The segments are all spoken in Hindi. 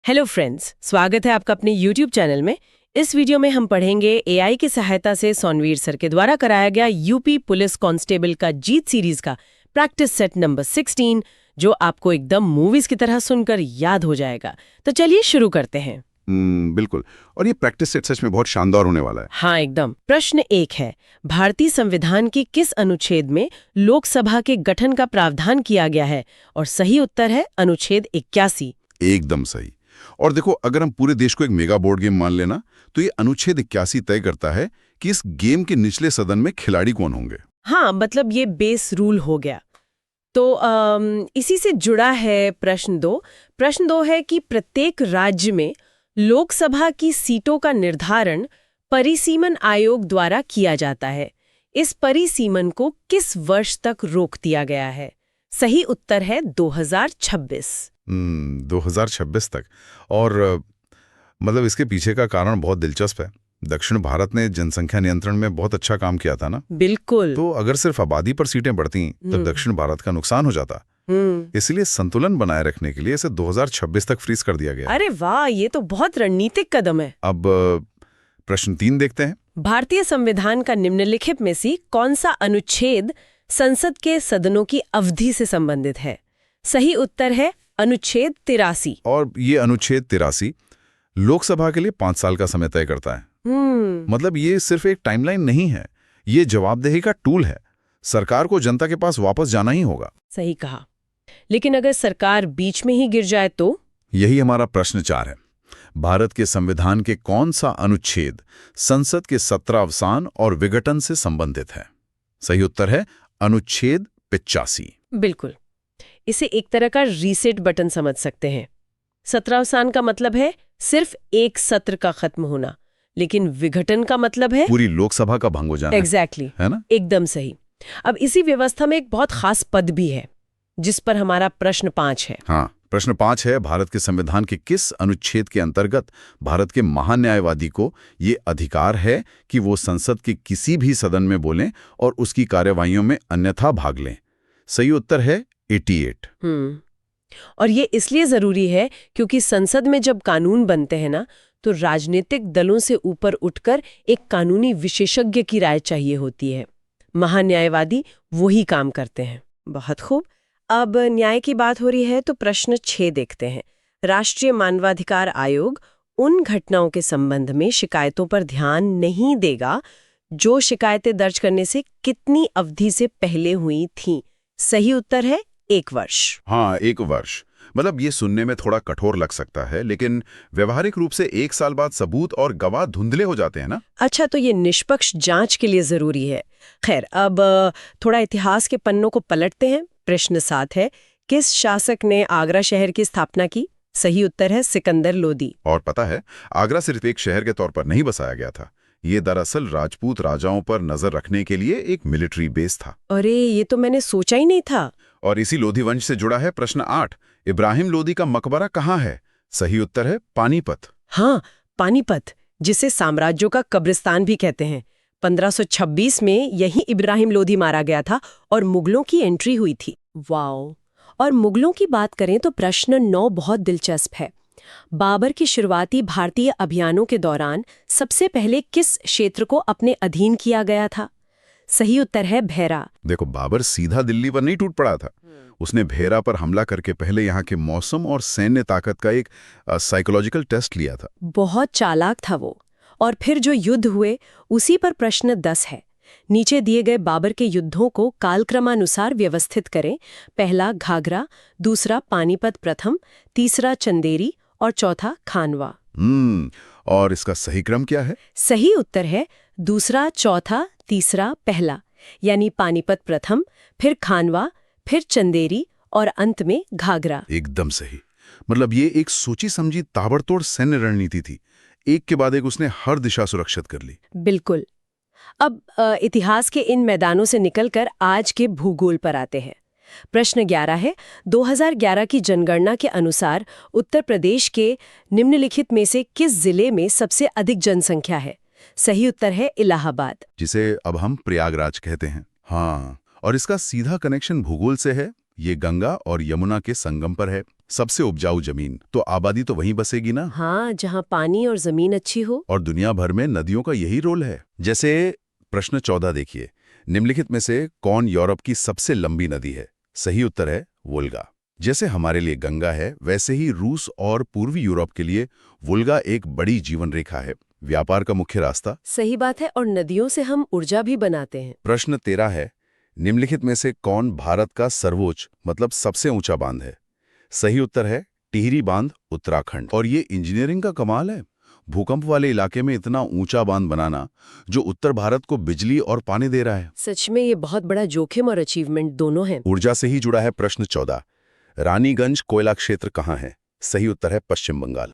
हेलो फ्रेंड्स, स्वागत है आपका अपने YouTube चैनल में। इस वीडियो में हम पढ़ेंगे एआई की सहायता से सोनवीर सर के द्वारा कराया गया यूपी पुलिस कांस्टेबल का जीत सीरीज का प्रैक्टिस सेट नंबर 16, जो आपको एकदम मूवीज की तरह सुनकर याद हो जाएगा। तो चलिए शुरू करते हैं। बिल्कुल। और ये प्रैक्टिस सेट सच में बहुत शानदार होने वाला है। हाँ, एकदम। प्रश्न 1 है, भारतीय संविधान की किस अनुच्छेद में लोकसभा के गठन का प्रावधान किया गया है? और सही उत्तर है अनुच्छेद 81। एकदम सही। और देखो, अगर हम पूरे देश को एक मेगा बोर्ड गेम मान लेना, तो ये अनुच्छेद 81 तय करता है कि इस गेम के निचले सदन में खिलाड़ी कौन होंगे। हाँ, मतलब ये बेस रूल हो गया। तो इसी से जुड़ा है प्रश्न 2। प्रश्न 2 है कि प्रत्येक राज्य में लोकसभा की सीटों का निर्धारण परिसीमन आयोग द्वारा किया जाता है। इस परिसीमन को किस वर्ष तक रोक दिया गया है? सही उत्तर है 2026। 2026 तक। और मतलब इसके पीछे का कारण बहुत दिलचस्प है। दक्षिण भारत ने जनसंख्या नियंत्रण में बहुत अच्छा काम किया था ना। बिल्कुल। तो अगर सिर्फ आबादी पर सीटें बढ़ती तब दक्षिण भारत का नुकसान हो जाता। इसलिए संतुलन बनाए रखने के लिए इसे 2026 तक फ्रीज कर दिया गया। अरे वाह, ये तो बहुत रणनीतिक कदम है। अब प्रश्न 3 देखते हैं। भारतीय संविधान का निम्नलिखित में से कौन सा अनुच्छेद संसद के सदनों की अवधि से संबंधित है? सही उत्तर है अनुच्छेद 83। और ये अनुच्छेद 83 लोकसभा के लिए 5 साल का समय तय करता है। मतलब ये सिर्फ एक टाइमलाइन नहीं है, ये जवाबदेही का टूल है। सरकार को जनता के पास वापस जाना ही होगा। सही कहा। लेकिन अगर सरकार बीच में ही गिर जाए तो? यही हमारा प्रश्न 4 है। भारत के संविधान के कौन सा अनुच्छेद संसद के 17 अवसान और विघटन से संबंधित है? सही उत्तर है अनुच्छेद 85। बिल्कुल। इसे एक तरह का रीसेट बटन समझ सकते हैं। 17 अवसान का मतलब है सिर्फ एक सत्र का खत्म होना, लेकिन विघटन का मतलब है पूरी लोकसभा का भंग हो जाना। एग्जैक्टली, है ना? एकदम सही। अब इसी व्यवस्था में एक बहुत खास पद भी है, जिस पर हमारा प्रश्न 5 है। हाँ, प्रश्न 5 है, भारत के संविधान के किस अनुच्छेद के अंतर्गत भारत के महान्यायवादी को ये अधिकार है कि वो संसद के किसी भी सदन में बोलें और उसकी कार्यवाहियों में अन्यथा भाग लें? सही उत्तर है 88। और ये इसलिए जरूरी है क्योंकि संसद में जब कानून बनते हैं ना, तो राजनीतिक दलों से ऊपर उठकर एक कानूनी विशेषज्ञ की राय चाहिए होती है। महान्यायवादी वही काम करते हैं। बहुत खूब। अब न्याय की बात हो रही है तो प्रश्न 6 देखते हैं। राष्ट्रीय मानवाधिकार आयोग उन घटनाओं के संबंध में शिकायतों पर ध्यान नहीं देगा जो शिकायतें दर्ज करने से कितनी अवधि से पहले हुई थीं? सही उत्तर है 1 वर्ष। हाँ, 1 वर्ष। मतलब ये सुनने में थोड़ा कठोर लग सकता है, लेकिन व्यवहारिक रूप से 1 साल बाद सबूत और गवाह धुंधले हो जाते हैं ना। अच्छा, तो ये निष्पक्ष जांच के लिए जरूरी है। खैर, अब थोड़ा इतिहास के पन्नों को पलटते हैं। प्रश्न 7 है, किस शासक ने आगरा शहर की स्थापना की? सही उत्तर है सिकंदर लोदी। और पता है, आगरा सिर्फ एक शहर के तौर पर नहीं बसाया गया था। ये दरअसल राजपूत राजाओं पर नजर रखने के लिए एक मिलिट्री बेस था। अरे, ये तो मैंने सोचा ही नहीं था। और इसी लोधी वंश से जुड़ा है प्रश्न 8, इब्राहिम लोदी का मकबरा कहाँ है? सही उत्तर है पानीपत। हाँ, पानीपत, जिसे साम्राज्यों का कब्रिस्तान भी कहते हैं। 1526 में यही इब्राहिम लोदी मारा गया था और मुगलों की एंट्री हुई थी। वाओ। और मुगलों की बात करें तो प्रश्न 9 बहुत दिलचस्प है। बाबर की शुरुआती भारतीय अभियानों के दौरान सबसे पहले किस क्षेत्र को अपने अधीन किया गया था? सही उत्तर है भैरा। देखो, बाबर सीधा दिल्ली पर नहीं टूट पड़ा था। उसने भेरा पर हमला करके पहले यहाँ के मौसम और सैन्य ताकत का एक साइकोलॉजिकल टेस्ट लिया था। बहुत चालाक था वो। और फिर जो युद्ध हुए उसी पर प्रश्न 10 है। नीचे दिए गए बाबर के युद्धों को कालक्रमानुसार व्यवस्थित करें। पहला घाघरा, दूसरा पानीपत प्रथम, तीसरा चंदेरी और चौथा खानवा। और इसका सही क्रम क्या है? सही उत्तर है दूसरा, चौथा, तीसरा, पहला। यानी पानीपत प्रथम, फिर खानवा, फिर चंदेरी और अंत में घाघरा। एकदम सही। मतलब ये एक सोची समझी ताबड़तोड़ सैन्य रणनीति थी। एक के बाद एक उसने हर दिशा सुरक्षित कर ली। बिल्कुल। अब इतिहास के इन मैदानों से निकलकर आज के भूगोल पर आते हैं। प्रश्न 11 है, 2011 की जनगणना के अनुसार उत्तर प्रदेश के निम्नलिखित में से किस जिले में सबसे अधिक जनसंख्या है? सही उत्तर है इलाहाबाद, जिसे अब हम प्रयागराज कहते हैं। हाँ, और इसका सीधा कनेक्शन भूगोल से है। ये गंगा और यमुना के संगम पर है। सबसे उपजाऊ जमीन, तो आबादी तो वहीं बसेगी ना। हाँ, जहाँ पानी और जमीन अच्छी हो। और दुनिया भर में नदियों का यही रोल है। जैसे प्रश्न 14 देखिए, निम्नलिखित में से कौन यूरोप की सबसे लंबी नदी है? सही उत्तर है वोल्गा। जैसे हमारे लिए गंगा है, वैसे ही रूस और पूर्वी यूरोप के लिए वोल्गा एक बड़ी जीवन रेखा है, व्यापार का मुख्य रास्ता। सही बात है, और नदियों से हम ऊर्जा भी बनाते हैं। प्रश्न 13 है, निम्नलिखित में से कौन भारत का सर्वोच्च मतलब सबसे ऊंचा बांध है? सही उत्तर है टिहरी बांध, उत्तराखंड। और ये इंजीनियरिंग का कमाल है, भूकंप वाले इलाके में इतना ऊंचा बांध बनाना जो उत्तर भारत को बिजली और पानी दे रहा है। सच में ये बहुत बड़ा जोखिम और अचीवमेंट दोनों है। ऊर्जा से ही जुड़ा है प्रश्न 14, रानीगंज कोयला क्षेत्र कहाँ है? सही उत्तर है पश्चिम बंगाल।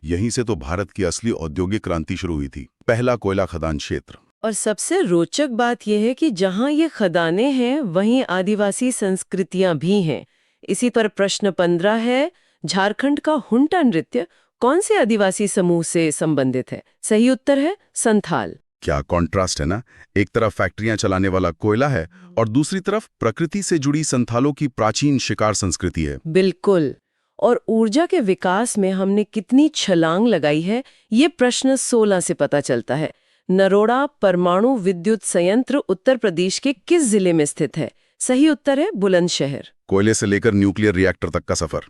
यहीं से तो भारत की असली औद्योगिक क्रांति शुरू हुई थी, पहला कोयला खदान क्षेत्र। और सबसे रोचक बात यह है कि जहाँ ये खदानें हैं वहीं आदिवासी संस्कृतियां भी हैं। इसी पर प्रश्न 15 है, झारखंड का हुंटा नृत्य कौन से आदिवासी समूह से संबंधित है? सही उत्तर है संथाल। क्या कॉन्ट्रास्ट है ना, एक तरफ फैक्ट्रियां चलाने वाला कोयला है और दूसरी तरफ प्रकृति से जुड़ी संथालों की प्राचीन शिकार संस्कृति है। बिल्कुल। और ऊर्जा के विकास में हमने कितनी छलांग लगाई है, ये प्रश्न 16 से पता चलता है। नरोड़ा परमाणु विद्युत संयंत्र उत्तर प्रदेश के किस जिले में स्थित है? सही उत्तर है बुलंदशहर। कोयले से लेकर न्यूक्लियर रिएक्टर तक का सफर,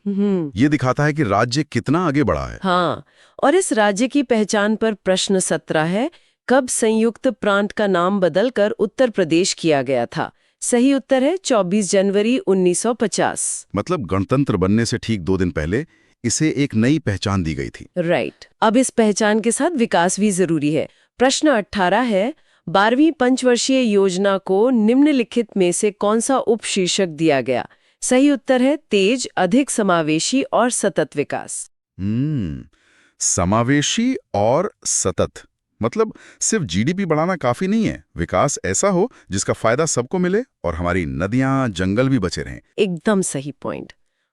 ये दिखाता है कि राज्य कितना आगे बढ़ा है। हाँ, और इस राज्य की पहचान पर प्रश्न 17 है, कब संयुक्त प्रांत का नाम बदलकर उत्तर प्रदेश किया गया था? सही उत्तर है 24 जनवरी 1950। मतलब गणतंत्र बनने से ठीक 2 दिन पहले इसे एक नई पहचान दी गई थी। राइट। अब इस पहचान के साथ विकास भी जरूरी है। प्रश्न 18 है, 12वीं पंचवर्षीय योजना को निम्नलिखित में से कौन सा उपशीर्षक दिया गया? सही उत्तर है तेज, अधिक समावेशी और सतत विकास। समावेशी और सतत मतलब सिर्फ जीडीपी बढ़ाना काफी नहीं है, विकास ऐसा हो जिसका फायदा सबको मिले और हमारी नदियां जंगल भी बचे रहें। एकदम सही पॉइंट।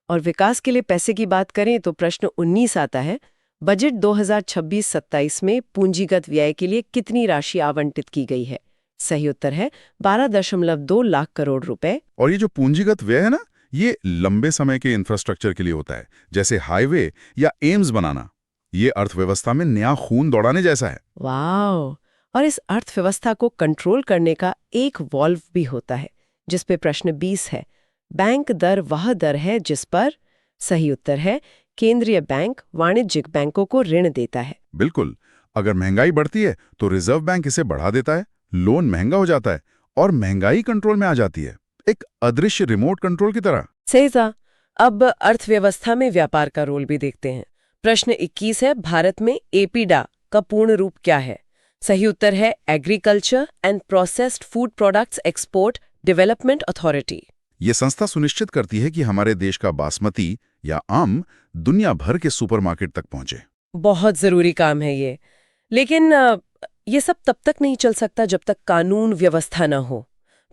और विकास के लिए पैसे की बात करें तो प्रश्न 19 आता है, बजट 2026-27 में पूंजीगत व्यय के लिए कितनी राशि आवंटित की गई है? सही उत्तर है 12.2 लाख करोड़ रुपए। और ये जो पूंजीगत व्यय है ना, ये लंबे समय के इंफ्रास्ट्रक्चर के लिए होता है, जैसे हाईवे या एम्स बनाना। ये अर्थव्यवस्था में नया खून दौड़ाने जैसा है। वाह! और इस अर्थव्यवस्था को कंट्रोल करने का एक वॉल्व भी होता है, जिस पे प्रश्न 20 है, बैंक दर वह दर है जिस पर? सही उत्तर है केंद्रीय बैंक वाणिज्यिक बैंकों को ऋण देता है। बिल्कुल, अगर महंगाई बढ़ती है तो रिजर्व बैंक इसे बढ़ा देता है, लोन महंगा हो जाता है और महंगाई कंट्रोल में आ जाती है, एक अदृश्य रिमोट कंट्रोल की तरह। सही था। अब अर्थव्यवस्था में व्यापार का रोल भी देखते हैं। प्रश्न 21 है, भारत में एपीडा का पूर्ण रूप क्या है? सही उत्तर है agriculture and processed food products export development authority. ये संस्था सुनिश्चित करती है कि हमारे देश का बासमती या आम दुनिया भर के सुपरमार्केट तक पहुंचे। बहुत जरूरी काम है ये, लेकिन ये सब तब तक नहीं चल सकता जब तक कानून व्यवस्था न हो।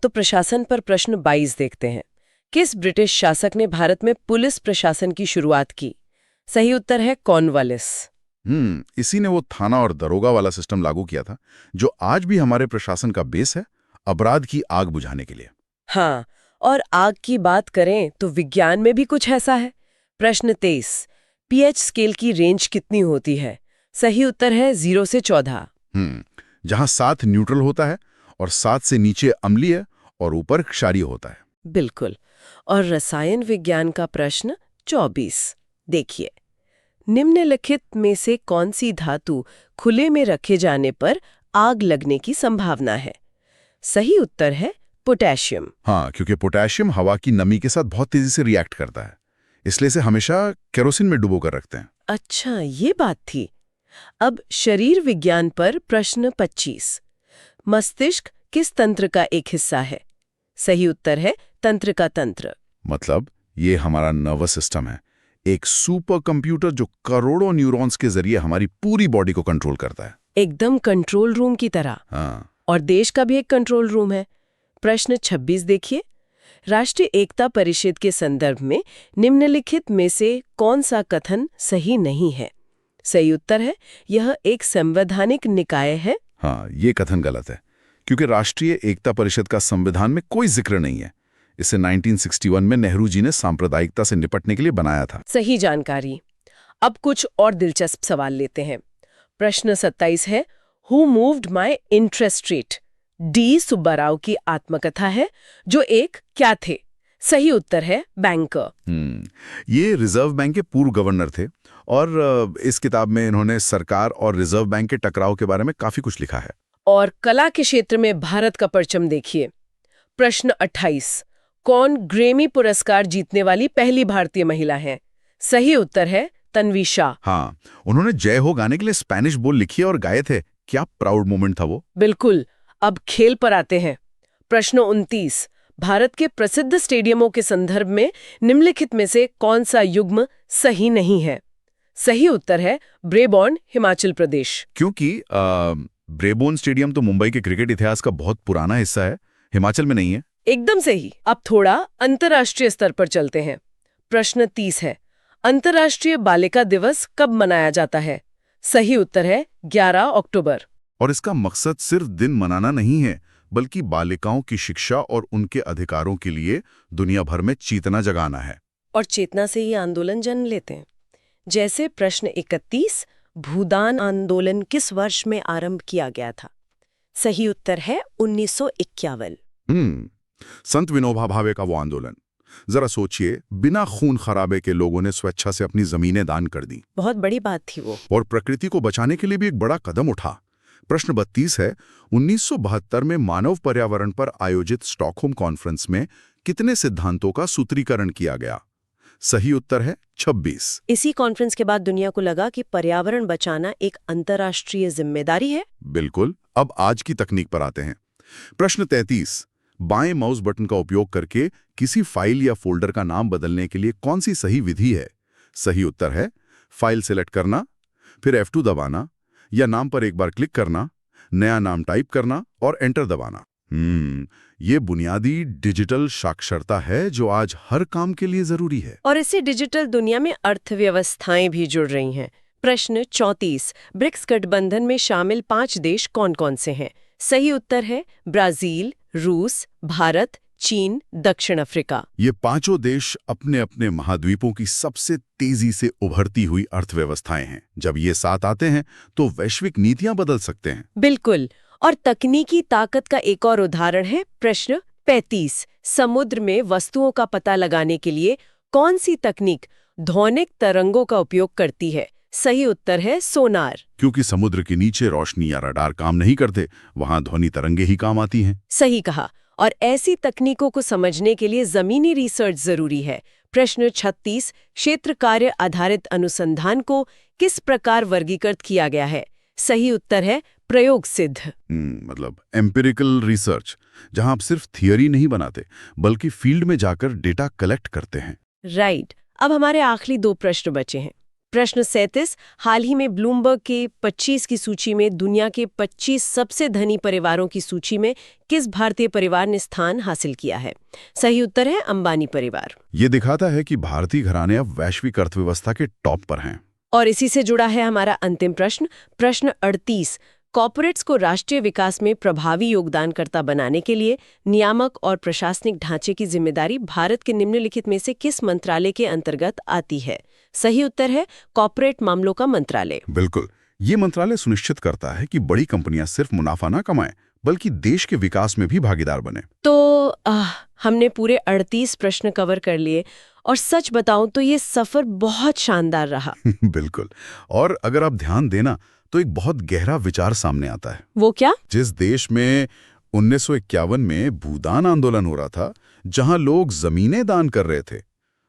तो प्रशासन पर प्रश्न 22 देखते हैं। किस ब्रिटिश शासक ने भारत में पुलिस प्रशासन की शुरुआत की? सही उत्तर है कॉर्नवालिस। इसी ने वो थाना और दरोगा वाला सिस्टम लागू किया था, जो आज भी हमारे प्रशासन का बेस है, अपराध की आग बुझाने के लिए। हाँ, और आग की बात करें तो विज्ञान में भी कुछ ऐसा है। प्रश्न 23, पीएच स्केल की रेंज कितनी होती है? सही उत्तर है 0 से 14। जहां 7 न्यूट्रल होता है और 7 से नीचे अम्लीय और ऊपर क्षारीय होता है। बिल्कुल। और रसायन विज्ञान का प्रश्न 24 देखिए, निम्नलिखित में से कौन सी धातु खुले में रखे जाने पर आग लगने की संभावना है? सही उत्तर है पोटेशियम। हाँ, क्योंकि पोटेशियम हवा की नमी के साथ बहुत तेजी से रिएक्ट करता है, इसलिए इसे हमेशा केरोसिन में डुबो कर रखते हैं। अच्छा, ये बात थी। अब शरीर विज्ञान पर प्रश्न 25, मस्तिष्क किस तंत्र का एक हिस्सा है? सही उत्तर है तंत्र का तंत्र। मतलब ये हमारा नर्वस सिस्टम है, एक सुपर कंप्यूटर जो करोड़ों न्यूरॉन्स के जरिए हमारी पूरी बॉडी को कंट्रोल करता है। एकदम कंट्रोल रूम की तरह। हाँ। और देश का भी एक कंट्रोल रूम है। प्रश्न 26 देखिए, राष्ट्रीय एकता परिषद के संदर्भ में निम्नलिखित में से कौन सा कथन सही नहीं है? सही उत्तर है यह एक संवैधानिक निकाय है। हाँ, ये कथन गलत है, क्योंकि राष्ट्रीय एकता परिषद का संविधान में कोई जिक्र नहीं है। इसे 1961 में नेहरू जी ने सांप्रदायिकता से निपटने के लिए बनाया था। सही जानकारी। अब कुछ और दिलचस्प सवाल लेते हैं। प्रश्न 27 है, who moved my interest rate? D Subbarao की आत्मकथा है, जो एक क्या थे? सही उत्तर है बैंकर। ये रिजर्व बैंक के पूर्व गवर्नर थे और इस किताब में इन्होंने सरकार और रिजर्व बैंक के टकराव के बारे में काफी कुछ लिखा है। और कला के क्षेत्र में भारत का परचम देखिए। प्रश्न 28, कौन ग्रेमी पुरस्कार जीतने वाली पहली भारतीय महिला है? सही उत्तर है तन्वी शाह। हाँ, उन्होंने जय हो गाने के लिए स्पेनिश बोल लिखी और गाए थे। क्या प्राउड मोमेंट था वो। बिल्कुल। अब खेल पर आते हैं। प्रश्न 29, भारत के प्रसिद्ध स्टेडियमों के संदर्भ में निम्नलिखित में से कौन सा युग्म सही नहीं है? सही उत्तर है ब्रेबॉर्न, हिमाचल प्रदेश। क्योंकि ब्रेबोर्न स्टेडियम तो मुंबई के क्रिकेट इतिहास का बहुत पुराना हिस्सा है, हिमाचल में नहीं है। एकदम सही। अब थोड़ा अंतर्राष्ट्रीय स्तर पर चलते हैं। प्रश्न 30 है, अंतर्राष्ट्रीय बालिका दिवस कब मनाया जाता है? सही उत्तर है 11 अक्टूबर। और इसका मकसद सिर्फ दिन मनाना नहीं है, बल्कि बालिकाओं की शिक्षा और उनके अधिकारों के लिए दुनिया भर में चेतना जगाना है। और चेतना से ही आंदोलन जन्म लेते हैं। जैसे प्रश्न 31, भूदान आंदोलन किस वर्ष में आरंभ किया गया था? सही उत्तर है 1951। संत विनोबा भावे का वो आंदोलन। जरा सोचिए, बिना खून खराबे के लोगों ने स्वेच्छा से अपनी जमीनें दान कर दी। बहुत बड़ी बात थी वो। और प्रकृति को बचाने के लिए भी एक बड़ा कदम उठा। प्रश्न 32 है, 1972 में मानव पर्यावरण पर आयोजित स्टॉकहोम कॉन्फ्रेंस में कितने सिद्धांतों का सूत्रीकरण किया गया? सही उत्तर है 26। इसी कॉन्फ्रेंस के बाद दुनिया को लगा कि पर्यावरण बचाना एक अंतर्राष्ट्रीय जिम्मेदारी है। बिल्कुल। अब आज की तकनीक पर आते हैं। प्रश्न 33, बाएं माउस बटन का उपयोग करके किसी फाइल या फोल्डर का नाम बदलने के लिए कौन सी सही विधि है? सही उत्तर है फाइल सेलेक्ट करना, फिर F2 दबाना, या नाम पर एक बार क्लिक करना, नया नाम टाइप करना और एंटर दबाना। ये बुनियादी डिजिटल साक्षरता है जो आज हर काम के लिए जरूरी है। और इसी डिजिटल दुनिया में अर्थव्यवस्थाएं भी जुड़ रही हैं। प्रश्न 34, ब्रिक्स गठबंधन में शामिल 5 देश कौन-कौन से हैं? सही उत्तर है ब्राजील, रूस, भारत, चीन, दक्षिण अफ्रीका। ये पांचों देश अपने अपने महाद्वीपों की सबसे तेजी से उभरती हुई अर्थव्यवस्थाएं हैं। जब ये साथ आते हैं तो वैश्विक नीतियां बदल सकते हैं। बिल्कुल। और तकनीकी ताकत का एक और उदाहरण है प्रश्न 35, समुद्र में वस्तुओं का पता लगाने के लिए कौन सी तकनीक ध्वनिक तरंगों का उपयोग करती है? सही उत्तर है सोनार। क्योंकि समुद्र के नीचे रोशनी या रडार काम नहीं करते, वहां ध्वनि तरंगे ही काम आती हैं। सही कहा। और ऐसी तकनीकों को समझने के लिए जमीनी रिसर्च जरूरी है। प्रश्न 36, क्षेत्र कार्य आधारित अनुसंधान को किस प्रकार वर्गीकृत किया गया है? सही उत्तर है प्रयोग सिद्ध। मतलब एम्पिरिकल रिसर्च, जहां आप सिर्फ थियरी नहीं बनाते बल्कि फील्ड में जाकर डेटा कलेक्ट करते हैं। राइट। अब हमारे आखिरी 2 प्रश्न बचे हैं। प्रश्न 37, हाल ही में ब्लूमबर्ग के 25 की सूची में दुनिया के 25 सबसे धनी परिवारों की सूची में किस भारतीय परिवार ने स्थान हासिल किया है? सही उत्तर है अंबानी परिवार। ये दिखाता है कि भारतीय घराने अब वैश्विक अर्थव्यवस्था के टॉप पर हैं। और इसी से जुड़ा है हमारा अंतिम प्रश्न, प्रश्न 38, कॉर्पोरेट्स को राष्ट्रीय विकास में प्रभावी योगदानकर्ता बनाने के लिए नियामक और प्रशासनिक ढांचे की जिम्मेदारी भारत के निम्नलिखित में से किस मंत्रालय के अंतर्गत आती है? सही उत्तर है कॉर्पोरेट मामलों का मंत्रालय। बिल्कुल। ये मंत्रालय सुनिश्चित करता है कि बड़ी कंपनियां सिर्फ मुनाफा ना कमाएं बल्कि देश के विकास में भी भागीदार बने। तो हमने पूरे 38 प्रश्न कवर कर लिए और सच बताऊं तो ये सफर बहुत शानदार रहा। बिल्कुल। और अगर आप ध्यान देना तो एक बहुत गहरा विचार सामने आता है। वो क्या? जिस देश में 1951 में भूदान आंदोलन हो रहा था, जहां लोग जमीनें दान कर रहे थे,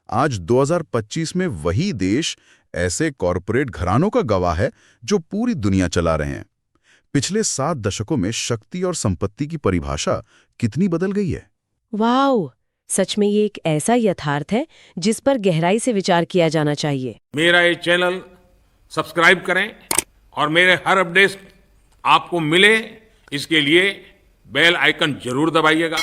आज 2025 में वही देश ऐसे कॉरपोरेट घरानों का गवाह है जो पूरी दुनिया चला रहे हैं। पिछले 7 दशकों में शक्ति और संपत्ति की परिभाषा कितनी बदल गई है। वाओ, सच में ये एक ऐसा यथार्थ है जिस पर गहराई से विचार किया जाना चाहिए। मेरा ये चैनल सब्सक्राइब करें और मेरे हर अपडेट आपको मिले, इसके लिए बेल आइकन जरूर दबाइएगा।